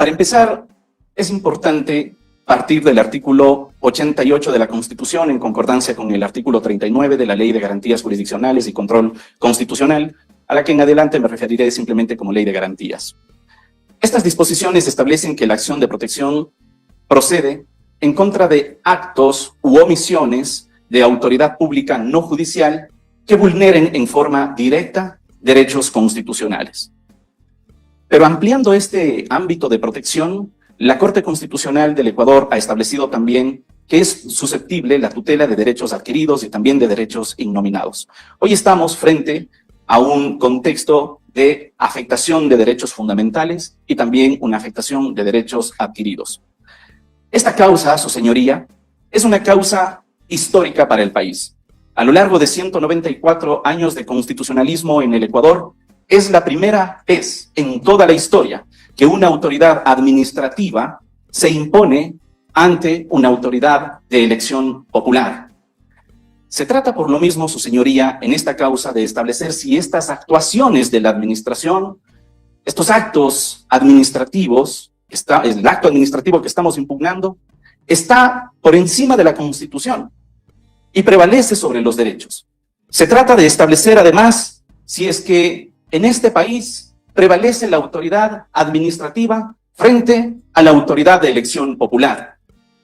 Para empezar, es importante partir del artículo 88 de la Constitución, en concordancia con el artículo 39 de la Ley de Garantías Jurisdiccionales y Control Constitucional, a la que en adelante me referiré simplemente como Ley de Garantías. Estas disposiciones establecen que la acción de protección procede en contra de actos u omisiones de autoridad pública no judicial que vulneren en forma directa derechos constitucionales. Pero ampliando este ámbito de protección, la Corte Constitucional del Ecuador ha establecido también que es susceptible la tutela de derechos adquiridos y también de derechos innominados. Hoy estamos frente a un contexto de afectación de derechos fundamentales y también una afectación de derechos adquiridos. Esta causa, su señoría, es una causa histórica para el país. A lo largo de 194 años de constitucionalismo en el Ecuador, es la primera vez en toda la historia que una autoridad administrativa se impone ante una autoridad de elección popular. Se trata por lo mismo, su señoría, en esta causa de establecer si estas actuaciones de la administración, estos actos administrativos, el acto administrativo que estamos impugnando, está por encima de la Constitución y prevalece sobre los derechos. Se trata de establecer además si es que en este país prevalece la autoridad administrativa frente a la autoridad de elección popular.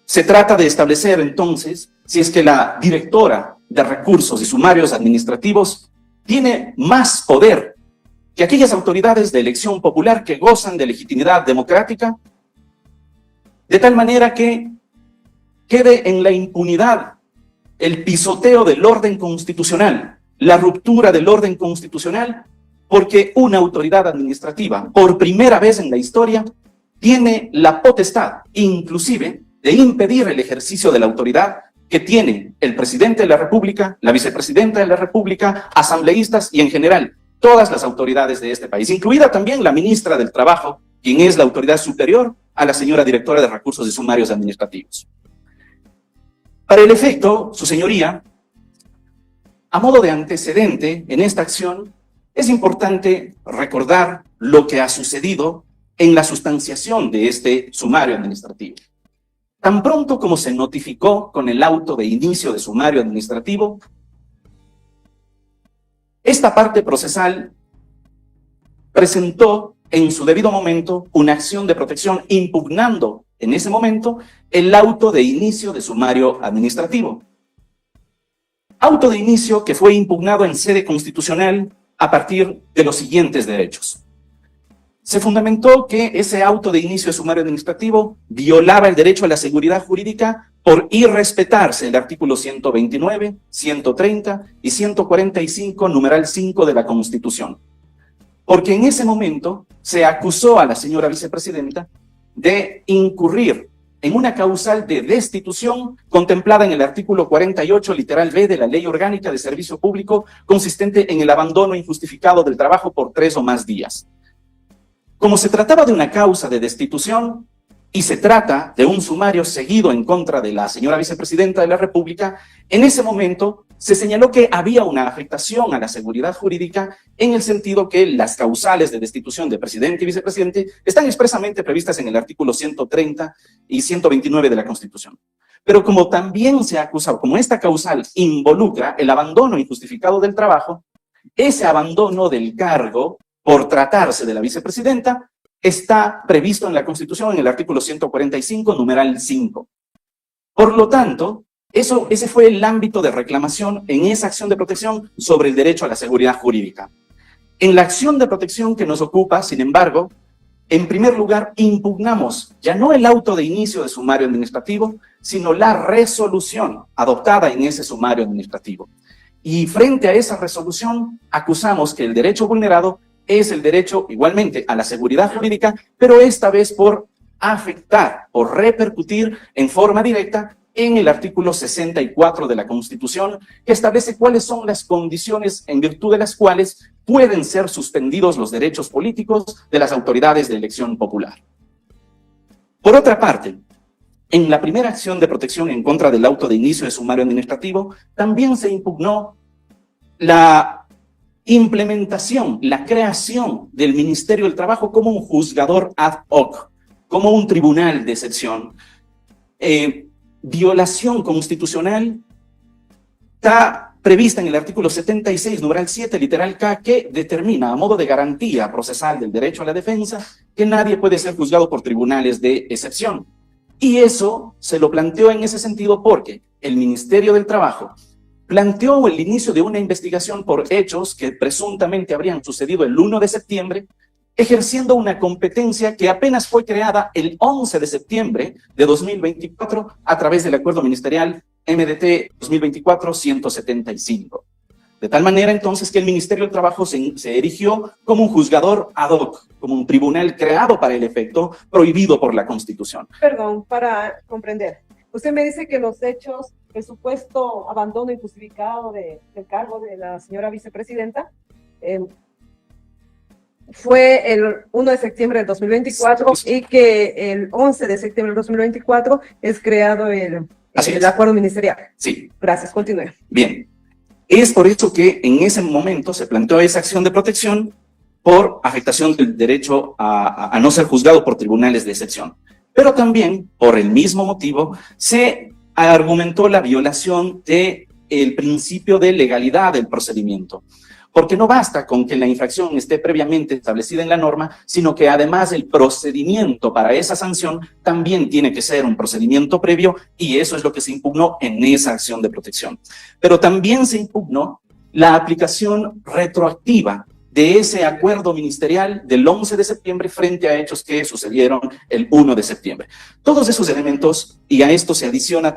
Se trata de establecer entonces si es que la directora de recursos y sumarios administrativos tiene más poder que aquellas autoridades de elección popular que gozan de legitimidad democrática, de tal manera que quede en la impunidad el pisoteo del orden constitucional, la ruptura del orden constitucional, porque una autoridad administrativa, por primera vez en la historia, tiene la potestad, inclusive, de impedir el ejercicio de la autoridad que tiene el presidente de la República, la vicepresidenta de la República, asambleístas y en general todas las autoridades de este país, incluida también la ministra del Trabajo, quien es la autoridad superior a la señora directora de Recursos y Sumarios Administrativos. Para el efecto, su señoría, a modo de antecedente en esta acción, es importante recordar lo que ha sucedido en la sustanciación de este sumario administrativo. Tan pronto como se notificó con el auto de inicio de sumario administrativo, esta parte procesal presentó en su debido momento una acción de protección impugnando en ese momento el auto de inicio de sumario administrativo. Auto de inicio que fue impugnado en sede constitucional a partir de los siguientes derechos. Se fundamentó que ese auto de inicio de sumario administrativo violaba el derecho a la seguridad jurídica por irrespetarse el artículo 129, 130 y 145, numeral 5 de la Constitución. Porque en ese momento se acusó a la señora vicepresidenta de incurrir en una causal de destitución contemplada en el artículo 48, literal B de la Ley Orgánica de Servicio Público, consistente en el abandono injustificado del trabajo por 3 o más días. Como se trataba de una causa de destitución y se trata de un sumario seguido en contra de la señora vicepresidenta de la República, en ese momento se señaló que había una afectación a la seguridad jurídica en el sentido que las causales de destitución de presidente y vicepresidente están expresamente previstas en el artículo 130 y 129 de la Constitución. Pero como también se ha acusado, como esta causal involucra el abandono injustificado del trabajo, ese abandono del cargo por tratarse de la vicepresidenta está previsto en la Constitución en el artículo 145, numeral 5. Por lo tanto, ese fue el ámbito de reclamación en esa acción de protección sobre el derecho a la seguridad jurídica. En la acción de protección que nos ocupa, sin embargo, en primer lugar, impugnamos ya no el auto de inicio de sumario administrativo, sino la resolución adoptada en ese sumario administrativo. Y frente a esa resolución, acusamos que el derecho vulnerado es el derecho igualmente a la seguridad jurídica, pero esta vez por afectar, por repercutir en forma directa en el artículo 64 de la Constitución, que establece cuáles son las condiciones en virtud de las cuales pueden ser suspendidos los derechos políticos de las autoridades de elección popular. Por otra parte, en la primera acción de protección en contra del auto de inicio de sumario administrativo, también se impugnó la implementación, la creación del Ministerio del Trabajo como un juzgador ad hoc, como un tribunal de excepción, violación constitucional está prevista en el artículo 76, numeral 7, literal K, que determina a modo de garantía procesal del derecho a la defensa que nadie puede ser juzgado por tribunales de excepción. Y eso se lo planteó en ese sentido porque el Ministerio del Trabajo planteó el inicio de una investigación por hechos que presuntamente habrían sucedido el 1 de septiembre, ejerciendo una competencia que apenas fue creada el 11 de septiembre de 2024 a través del Acuerdo Ministerial MDT 2024-175. De tal manera entonces que el Ministerio del Trabajo se erigió como un juzgador ad hoc, como un tribunal creado para el efecto, prohibido por la Constitución. Perdón, para comprender. Usted me dice que los hechos, el supuesto abandono injustificado del cargo de la señora vicepresidenta, fue el 1 de septiembre del 2024 y que el 11 de septiembre del 2024 es creado el acuerdo ministerial. Sí. Gracias, continúe. Bien. Es por eso que en ese momento se planteó esa acción de protección por afectación del derecho a no ser juzgado por tribunales de excepción. Pero también, por el mismo motivo, se argumentó la violación del principio de legalidad del procedimiento. Porque no basta con que la infracción esté previamente establecida en la norma, sino que además el procedimiento para esa sanción también tiene que ser un procedimiento previo, y eso es lo que se impugnó en esa acción de protección. Pero también se impugnó la aplicación retroactiva de ese acuerdo ministerial del 11 de septiembre frente a hechos que sucedieron el 1 de septiembre. Todos esos elementos, y a esto se adiciona también